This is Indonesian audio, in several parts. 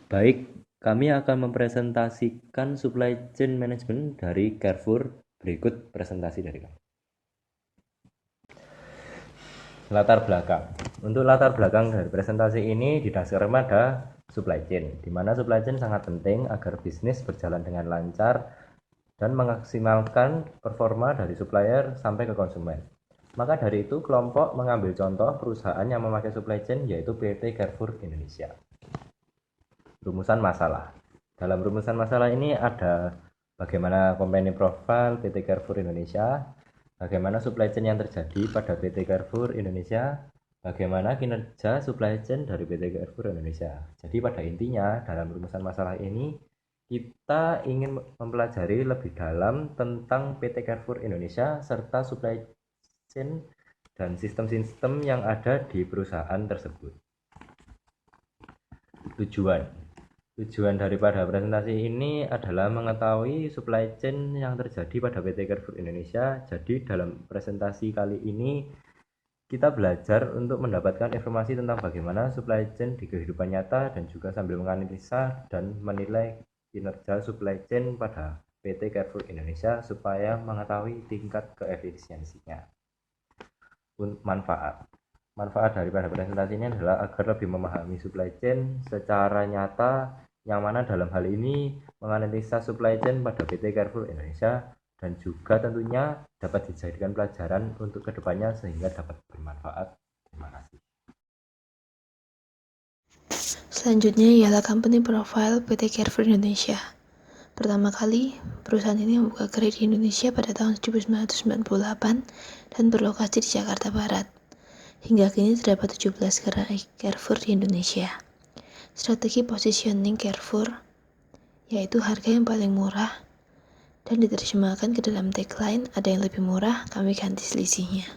Baik, kami akan mempresentasikan supply chain management dari Carrefour. Berikut presentasi dari kami. Latar belakang. Untuk latar belakang dari presentasi ini didasarkan pada supply chain, di mana supply chain sangat penting agar bisnis berjalan dengan lancar dan memaksimalkan performa dari supplier sampai ke konsumen. Maka dari itu, kelompok mengambil contoh perusahaan yang memakai supply chain yaitu PT Carrefour Indonesia. Rumusan masalah. Dalam rumusan masalah ini ada bagaimana company profile PT Carrefour Indonesia, bagaimana supply chain yang terjadi pada PT Carrefour Indonesia, bagaimana kinerja supply chain dari PT Carrefour Indonesia. Jadi pada intinya dalam rumusan masalah ini kita ingin mempelajari lebih dalam tentang PT Carrefour Indonesia serta supply chain dan sistem-sistem yang ada di perusahaan tersebut. Tujuan daripada presentasi ini adalah mengetahui supply chain yang terjadi pada PT Carrefour Indonesia. Jadi dalam presentasi kali ini kita belajar untuk mendapatkan informasi tentang bagaimana supply chain di kehidupan nyata dan juga sambil menganalisa dan menilai kinerja supply chain pada PT Carrefour Indonesia supaya mengetahui tingkat keefisiensinya. Manfaat daripada presentasi ini adalah agar lebih memahami supply chain secara nyata, yang mana dalam hal ini menganalisa supply chain pada PT Carrefour Indonesia dan juga tentunya dapat dijadikan pelajaran untuk kedepannya sehingga dapat bermanfaat. Terima kasih. Selanjutnya ialah company profile PT Carrefour Indonesia. Pertama kali, perusahaan ini membuka gerai di Indonesia pada tahun 1998 dan berlokasi di Jakarta Barat. Hingga kini terdapat 17 gerai Carrefour di Indonesia. Strategi positioning Carrefour yaitu harga yang paling murah dan diterjemahkan ke dalam tagline ada yang lebih murah, kami ganti selisihnya.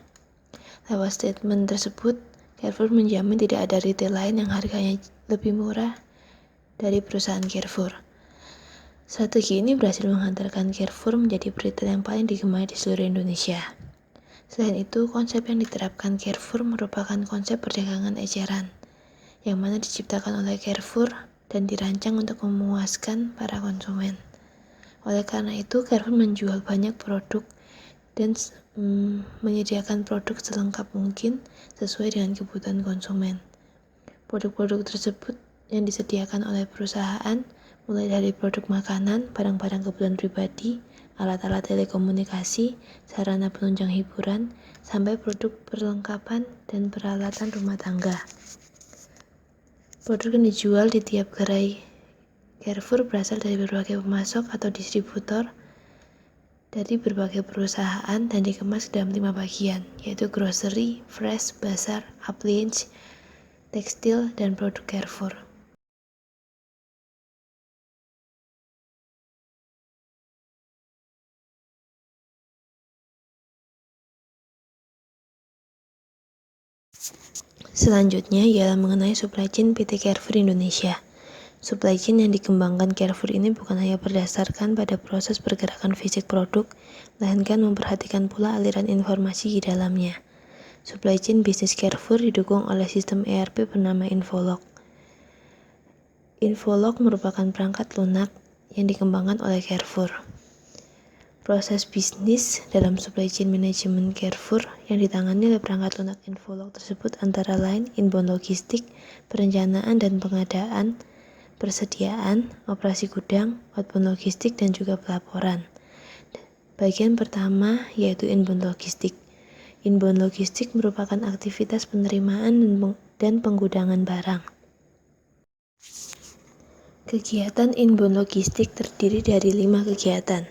Lewat statement tersebut, Carrefour menjamin tidak ada retail lain yang harganya lebih murah dari perusahaan Carrefour. Strategi ini berhasil menghantarkan Carrefour menjadi retail yang paling digemari di seluruh Indonesia. Selain itu, konsep yang diterapkan Carrefour merupakan konsep perdagangan eceran, yang mana diciptakan oleh Carrefour dan dirancang untuk memuaskan para konsumen. Oleh karena itu, Carrefour menjual banyak produk dan menyediakan produk selengkap mungkin sesuai dengan kebutuhan konsumen. Produk-produk tersebut yang disediakan oleh perusahaan mulai dari produk makanan, barang-barang kebutuhan pribadi, alat-alat telekomunikasi, sarana penunjang hiburan, sampai produk perlengkapan dan peralatan rumah tangga. Produk yang dijual di tiap gerai Carrefour berasal dari berbagai pemasok atau distributor dari berbagai perusahaan dan dikemas dalam 5 bagian, yaitu grocery, fresh, bazar, appliance, tekstil, dan produk Carrefour. Selanjutnya ialah mengenai supply chain PT Carrefour Indonesia. Supply chain yang dikembangkan Carrefour ini bukan hanya berdasarkan pada proses pergerakan fisik produk, melainkan memperhatikan pula aliran informasi di dalamnya. Supply chain bisnis Carrefour didukung oleh sistem ERP bernama Infolog. Infolog merupakan perangkat lunak yang dikembangkan oleh Carrefour. Proses bisnis dalam supply chain manajemen Carrefour yang ditangani oleh perangkat lunak Infolog tersebut antara lain inbound logistik, perencanaan dan pengadaan, persediaan, operasi gudang, outbound logistik, dan juga pelaporan. Bagian pertama yaitu inbound logistik. Inbound logistik merupakan aktivitas penerimaan dan penggudangan barang. Kegiatan inbound logistik terdiri dari 5 kegiatan.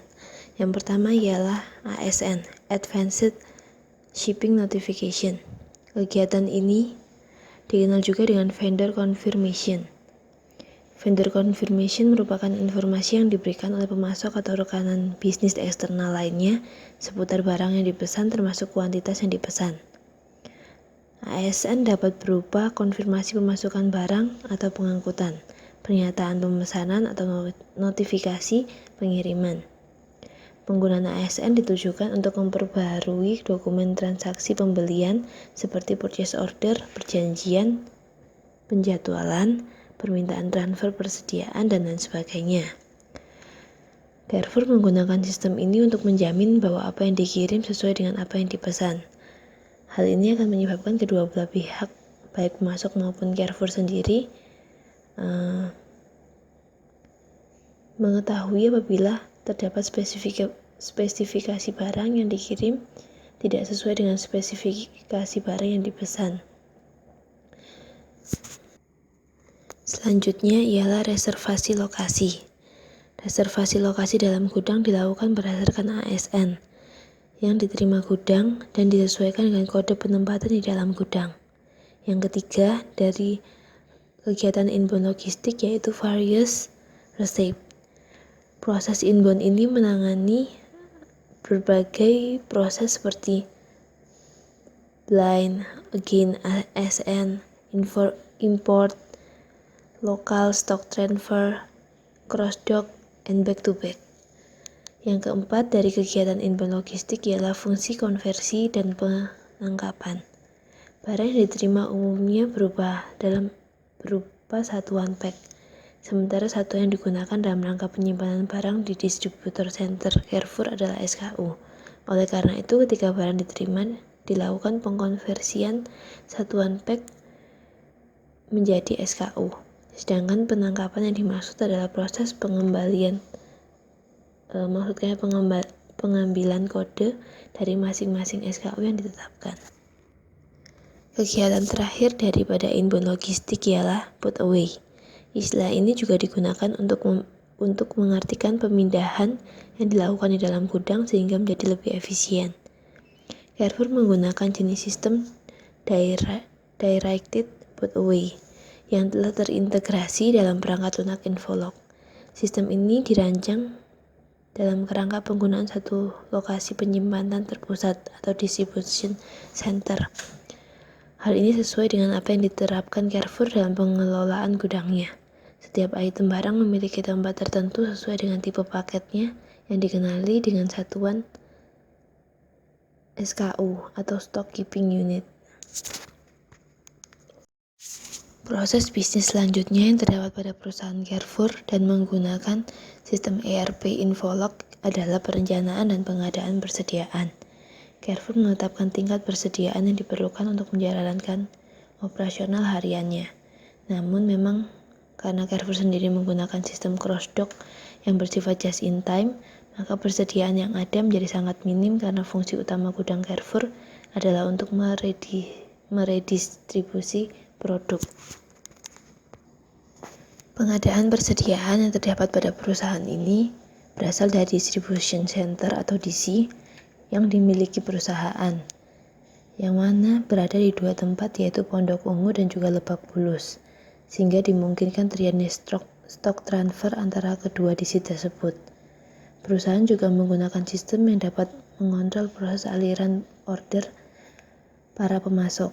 Yang pertama ialah ASN, Advanced Shipping Notification. Kegiatan ini dikenal juga dengan vendor confirmation. Vendor confirmation merupakan informasi yang diberikan oleh pemasok atau rekanan bisnis eksternal lainnya seputar barang yang dipesan termasuk kuantitas yang dipesan. ASN dapat berupa konfirmasi pemasukan barang atau pengangkutan, pernyataan pemesanan atau notifikasi pengiriman. Penggunaan ASN ditujukan untuk memperbarui dokumen transaksi pembelian seperti purchase order, perjanjian, penjadwalan, permintaan transfer persediaan, dan lain sebagainya. Carrefour menggunakan sistem ini untuk menjamin bahwa apa yang dikirim sesuai dengan apa yang dipesan. Hal ini akan menyebabkan kedua belah pihak, baik pemasok maupun Carrefour sendiri, mengetahui apabila terdapat spesifikasi barang yang dikirim tidak sesuai dengan spesifikasi barang yang dipesan. Selanjutnya ialah reservasi lokasi. Reservasi lokasi dalam gudang dilakukan berdasarkan ASN yang diterima gudang dan disesuaikan dengan kode penempatan di dalam gudang. Yang ketiga, dari kegiatan inbound logistik yaitu various receipt. Proses inbound ini menangani berbagai proses seperti blind, again ASN, import, local stock transfer, cross-dock, and back-to-back. Yang keempat, dari kegiatan inbound logistik ialah fungsi konversi dan penangkapan. Barang yang diterima umumnya berupa satuan pack, sementara satuan yang digunakan dalam rangka penyimpanan barang di distributor center Carrefour adalah SKU. Oleh karena itu, ketika barang diterima, dilakukan pengkonversian satuan pack menjadi SKU. Sedangkan penangkapan yang dimaksud adalah proses pengambilan kode dari masing-masing SKU yang ditetapkan. Kegiatan terakhir daripada inbound logistik ialah put away. Istilah ini juga digunakan untuk mengartikan pemindahan yang dilakukan di dalam gudang sehingga menjadi lebih efisien. Carrefour menggunakan jenis sistem directed put away yang telah terintegrasi dalam perangkat lunak Infolog. Sistem ini dirancang dalam kerangka penggunaan satu lokasi penyimpanan terpusat atau distribution center. Hal ini sesuai dengan apa yang diterapkan Carrefour dalam pengelolaan gudangnya. Setiap item barang memiliki tempat tertentu sesuai dengan tipe paketnya yang dikenali dengan satuan SKU atau Stock Keeping Unit. Proses bisnis selanjutnya yang terdapat pada perusahaan Carrefour dan menggunakan sistem ERP Infolog adalah perencanaan dan pengadaan persediaan. Carrefour menetapkan tingkat persediaan yang diperlukan untuk menjalankan operasional hariannya. Namun memang karena Carrefour sendiri menggunakan sistem cross-dock yang bersifat just in time, maka persediaan yang ada menjadi sangat minim karena fungsi utama gudang Carrefour adalah untuk meredistribusi produk. Pengadaan persediaan yang terdapat pada perusahaan ini berasal dari distribution center atau DC yang dimiliki perusahaan, yang mana berada di dua tempat yaitu Pondok Ungu dan juga Lebak Bulus, sehingga dimungkinkan terjadi stock transfer antara kedua DC tersebut. Perusahaan juga menggunakan sistem yang dapat mengontrol proses aliran order para pemasok.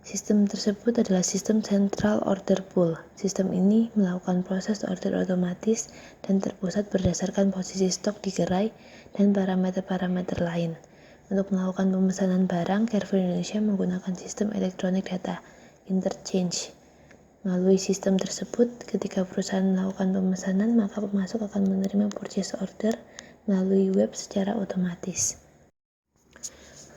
Sistem tersebut adalah sistem Central Order Pool. Sistem ini melakukan proses order otomatis dan terpusat berdasarkan posisi stok di gerai dan parameter-parameter lain. Untuk melakukan pemesanan barang, Carrefour Indonesia menggunakan sistem Electronic Data Interchange. Melalui sistem tersebut, ketika perusahaan melakukan pemesanan, maka pemasok akan menerima purchase order melalui web secara otomatis.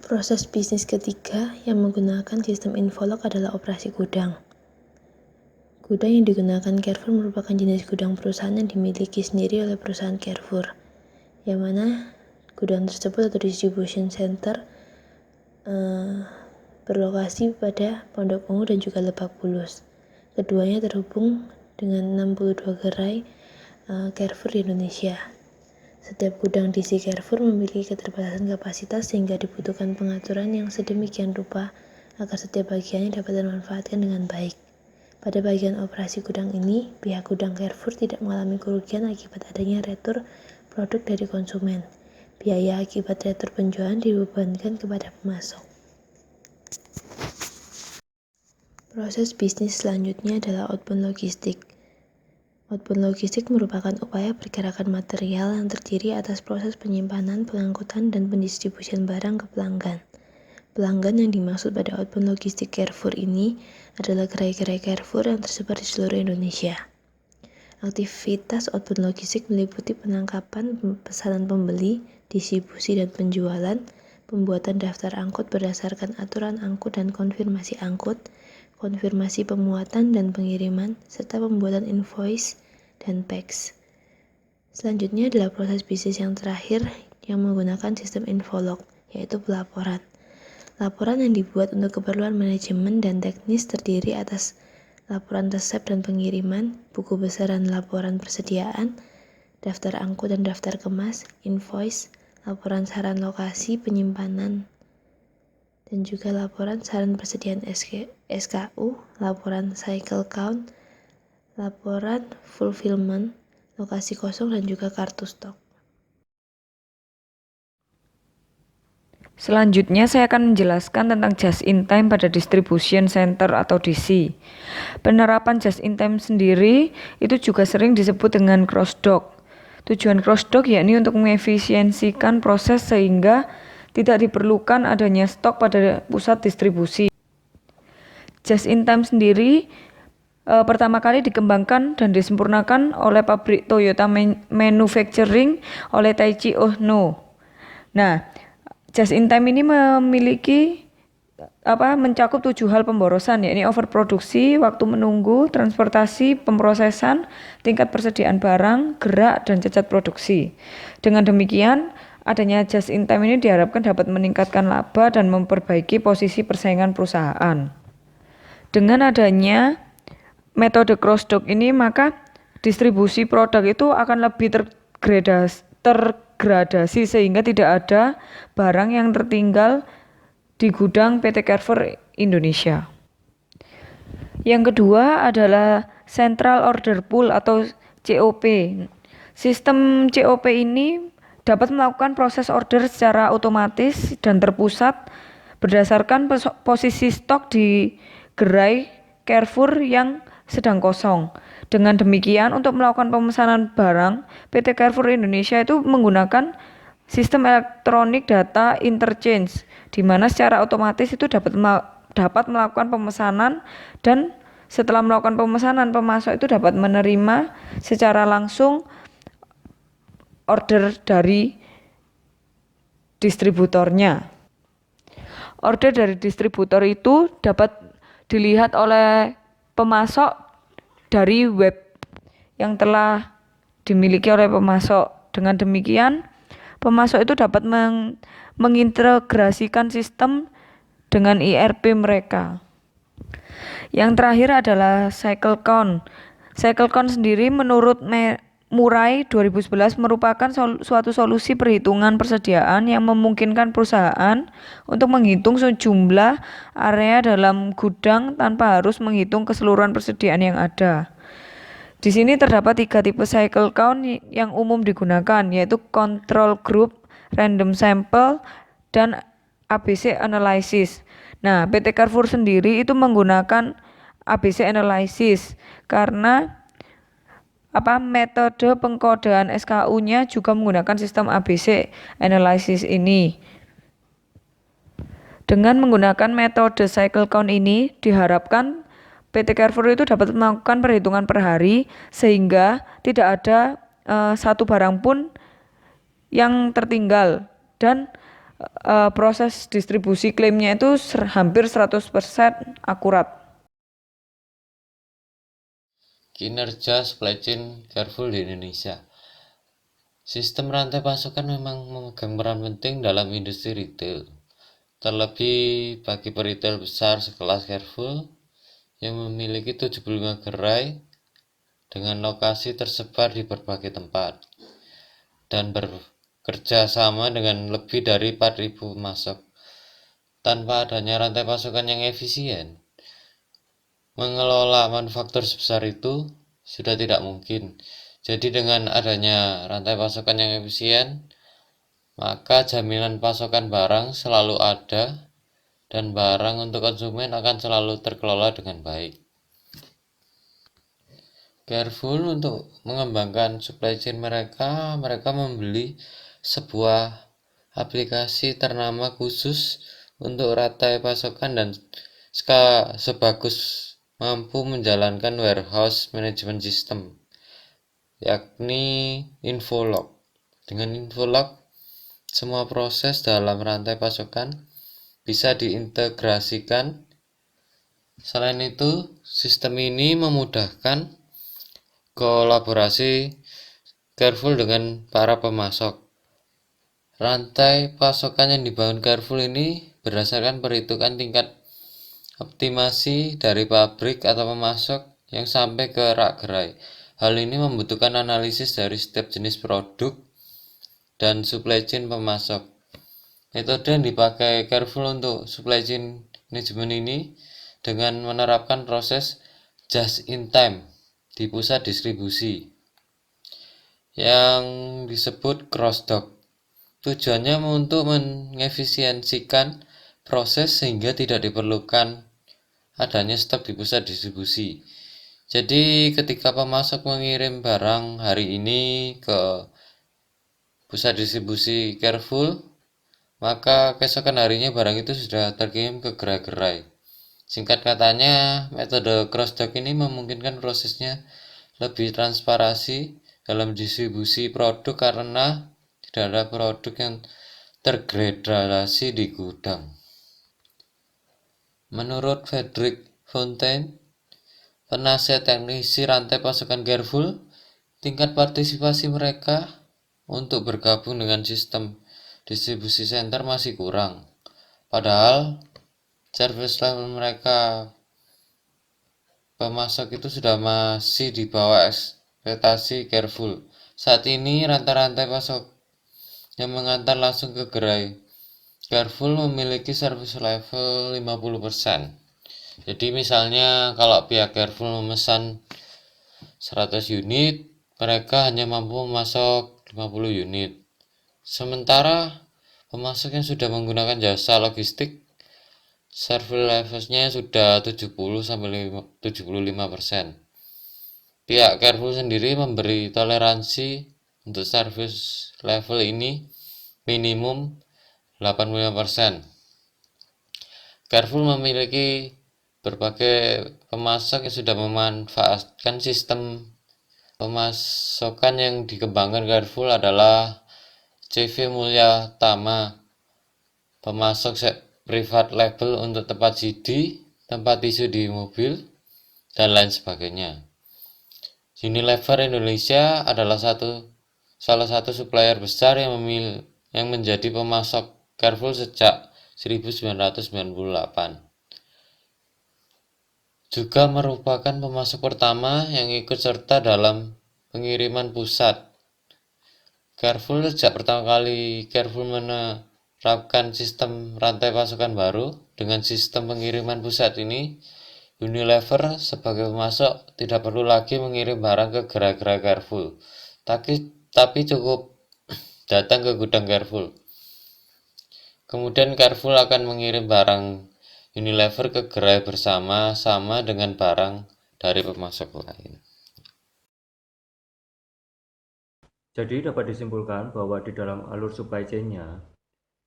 Proses bisnis ketiga yang menggunakan sistem Infolog adalah operasi gudang. Gudang yang digunakan Carrefour merupakan jenis gudang perusahaan yang dimiliki sendiri oleh perusahaan Carrefour, yang mana gudang tersebut atau distribution center berlokasi pada Pondok Ungu dan juga Lebak Bulus. Keduanya terhubung dengan 62 gerai Carrefour di Indonesia. Setiap gudang DC Carrefour memiliki keterbatasan kapasitas sehingga dibutuhkan pengaturan yang sedemikian rupa agar setiap bagiannya dapat dimanfaatkan dengan baik. Pada bagian operasi gudang ini, pihak gudang Carrefour tidak mengalami kerugian akibat adanya retur produk dari konsumen. Biaya akibat retur penjualan dibebankan kepada pemasok. Proses bisnis selanjutnya adalah outbound logistik. Outbound logistik merupakan upaya pergerakan material yang terdiri atas proses penyimpanan, pengangkutan, dan pendistribusian barang ke pelanggan. Pelanggan yang dimaksud pada outbound logistik Carrefour ini adalah gerai-gerai Carrefour yang tersebar di seluruh Indonesia. Aktivitas outbound logistik meliputi penangkapan pesanan pembeli, distribusi dan penjualan, pembuatan daftar angkut berdasarkan aturan angkut dan konfirmasi angkut, konfirmasi pemuatan dan pengiriman, serta pembuatan invoice dan PAX. Selanjutnya adalah proses bisnis yang terakhir yang menggunakan sistem infolog, yaitu pelaporan. Laporan yang dibuat untuk keperluan manajemen dan teknis terdiri atas laporan resep dan pengiriman, buku besaran laporan persediaan, daftar angkut dan daftar kemas, invoice, laporan saran lokasi penyimpanan, dan juga laporan saran persediaan SKU, laporan cycle count, laporan fulfillment, lokasi kosong, dan juga kartu stok. Selanjutnya saya akan menjelaskan tentang just in time pada distribution center atau DC. Penerapan just in time sendiri itu juga sering disebut dengan cross dock. Tujuan cross dock yakni untuk mengefisiensikan proses sehingga tidak diperlukan adanya stok pada pusat distribusi. Just in time sendiri pertama kali dikembangkan dan disempurnakan oleh pabrik Toyota Manufacturing oleh Taichi Ohno. Nah, just in time ini memiliki mencakup 7 hal pemborosan, yakni overproduksi, waktu menunggu, transportasi, pemrosesan, tingkat persediaan barang, gerak, dan cacat produksi. Dengan demikian, adanya just in time ini diharapkan dapat meningkatkan laba dan memperbaiki posisi persaingan perusahaan. Dengan adanya metode cross dock ini, maka distribusi produk itu akan lebih tergradasi sehingga tidak ada barang yang tertinggal di gudang PT Carrefour Indonesia. Yang kedua adalah Central Order Pool atau COP. Sistem COP ini dapat melakukan proses order secara otomatis dan terpusat berdasarkan posisi stok di gerai Carrefour yang sedang kosong. Dengan demikian, untuk melakukan pemesanan barang, PT Carrefour Indonesia itu menggunakan sistem elektronik data interchange, di mana secara otomatis itu dapat melakukan pemesanan, dan setelah melakukan pemesanan, pemasok itu dapat menerima secara langsung order dari distributornya. Order dari distributor itu dapat dilihat oleh pemasok dari web yang telah dimiliki oleh pemasok. Dengan demikian, pemasok itu dapat mengintegrasikan sistem dengan ERP mereka. Yang terakhir adalah cycle count. Cycle count sendiri menurut Murray 2011 merupakan suatu solusi perhitungan persediaan yang memungkinkan perusahaan untuk menghitung sejumlah area dalam gudang tanpa harus menghitung keseluruhan persediaan yang ada. Di sini terdapat 3 tipe cycle count yang umum digunakan, yaitu control group, random sample, dan ABC analysis. Nah, PT Carrefour sendiri itu menggunakan ABC analysis karena metode pengkodean SKU-nya juga menggunakan sistem ABC analysis ini. Dengan menggunakan metode cycle count ini, diharapkan PT Carrefour itu dapat melakukan perhitungan per hari sehingga tidak ada satu barang pun yang tertinggal, dan proses distribusi klaimnya itu hampir 100% akurat. Kinerja supply chain Carrefour di Indonesia. Sistem rantai pasokan memang memegang peran penting dalam industri retail, terlebih bagi peritel besar sekelas Carrefour yang memiliki 75 gerai dengan lokasi tersebar di berbagai tempat dan bekerja sama dengan lebih dari 4.000 pemasok. Tanpa adanya rantai pasokan yang efisien, mengelola manufaktur sebesar itu sudah tidak mungkin. Jadi dengan adanya rantai pasokan yang efisien, maka jaminan pasokan barang selalu ada dan barang untuk konsumen akan selalu terkelola dengan baik. Carrefour untuk mengembangkan supply chain mereka membeli sebuah aplikasi ternama khusus untuk rantai pasokan dan sebagus mampu menjalankan warehouse management system, yakni Infolog. Dengan Infolog, semua proses dalam rantai pasokan bisa diintegrasikan. Selain itu, sistem ini memudahkan kolaborasi Carrefour dengan para pemasok. Rantai pasokan yang dibangun Carrefour ini berdasarkan perhitungan tingkat optimasi dari pabrik atau pemasok yang sampai ke rak gerai. Hal ini membutuhkan analisis dari setiap jenis produk dan supply chain pemasok. Metode yang dipakai Carrefour untuk supply chain management ini dengan menerapkan proses just in time di pusat distribusi yang disebut cross-dock. Tujuannya untuk mengefisiensikan proses sehingga tidak diperlukan adanya stok di pusat distribusi. Jadi ketika pemasok mengirim barang hari ini ke pusat distribusi Carrefour, maka keesokan harinya barang itu sudah terkirim ke gerai-gerai. Singkat katanya, metode cross-dock ini memungkinkan prosesnya lebih transparansi dalam distribusi produk karena tidak ada produk yang tergradasi di gudang. Menurut Frederick Fontaine, penasihat teknisi rantai pasokan Carrefour, tingkat partisipasi mereka untuk bergabung dengan sistem distribusi center masih kurang. Padahal service level mereka pemasok itu sudah masih di bawah ekspektasi Carrefour. Saat ini rantai-rantai pasok yang mengantar langsung ke gerai Carrefour memiliki service level 50%. Jadi misalnya kalau pihak Carrefour memesan 100 unit, mereka hanya mampu memasok 50 unit. Sementara pemasok yang sudah menggunakan jasa logistik, service levelnya sudah 70-75%. Pihak Carrefour sendiri memberi toleransi untuk service level ini minimum 85%. Carrefour memiliki berbagai pemasok yang sudah memanfaatkan sistem pemasokan yang dikembangkan Carrefour adalah CV Mulya Tama, pemasok private label untuk tempat CD, tempat tisu di mobil, dan lain sebagainya. Unilever Indonesia adalah salah satu supplier besar yang menjadi pemasok Carrefour sejak 1998. Juga merupakan pemasok pertama yang ikut serta dalam pengiriman pusat. Carrefour sejak pertama kali Carrefour menerapkan sistem rantai pasokan baru dengan sistem pengiriman pusat ini, Unilever sebagai pemasok tidak perlu lagi mengirim barang ke gerai-gerai Carrefour, tapi cukup datang ke gudang Carrefour. Kemudian Carrefour akan mengirim barang Unilever ke gerai bersama-sama dengan barang dari pemasok lain. Jadi dapat disimpulkan bahwa di dalam alur supply chain-nya,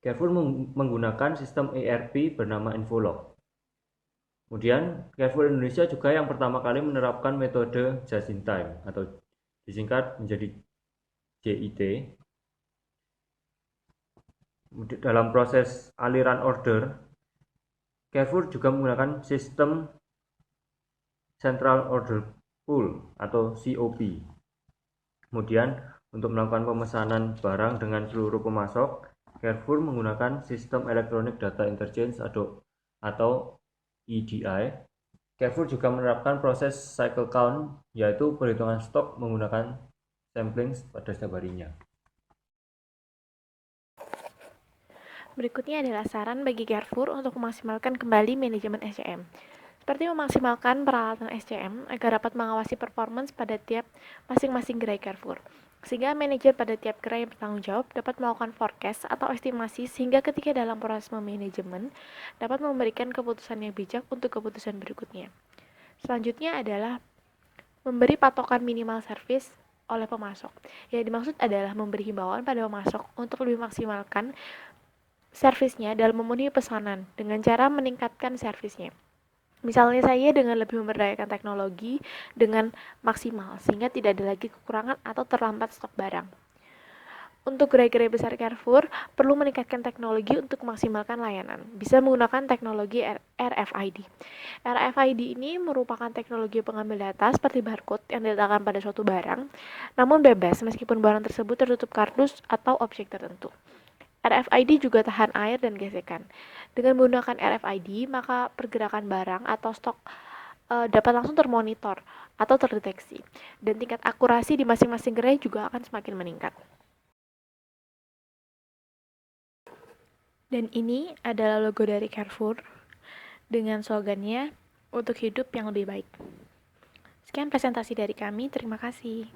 Carrefour menggunakan sistem ERP bernama Infolog. Kemudian Carrefour Indonesia juga yang pertama kali menerapkan metode just in time atau disingkat menjadi JIT. Dalam proses aliran order, Carrefour juga menggunakan sistem Central Order Pool atau COP. Kemudian untuk melakukan pemesanan barang dengan seluruh pemasok, Carrefour menggunakan sistem Electronic Data Interchange atau EDI. Carrefour juga menerapkan proses cycle count, yaitu perhitungan stok menggunakan sampling pada setiap harinya. Berikutnya adalah saran bagi Carrefour untuk memaksimalkan kembali manajemen SCM. Seperti memaksimalkan peralatan SCM agar dapat mengawasi performance pada tiap masing-masing gerai Carrefour. Sehingga manajer pada tiap gerai yang bertanggung jawab dapat melakukan forecast atau estimasi sehingga ketika dalam proses manajemen dapat memberikan keputusan yang bijak untuk keputusan berikutnya. Selanjutnya adalah memberi patokan minimal service oleh pemasok. Yang dimaksud adalah memberi himbauan pada pemasok untuk lebih maksimalkan servisnya dalam memenuhi pesanan dengan cara meningkatkan servisnya. Misalnya saya dengan lebih memberdayakan teknologi dengan maksimal sehingga tidak ada lagi kekurangan atau terlambat stok barang. Untuk gerai-gerai besar Carrefour perlu meningkatkan teknologi untuk memaksimalkan layanan. Bisa menggunakan teknologi RFID. RFID ini merupakan teknologi pengambil data seperti barcode yang diletakkan pada suatu barang, namun bebas meskipun barang tersebut tertutup kardus atau objek tertentu. RFID juga tahan air dan gesekan. Dengan menggunakan RFID, maka pergerakan barang atau stok dapat langsung termonitor atau terdeteksi, dan tingkat akurasi di masing-masing gerai juga akan semakin meningkat. Dan ini adalah logo dari Carrefour dengan slogannya untuk hidup yang lebih baik. Sekian presentasi dari kami, terima kasih.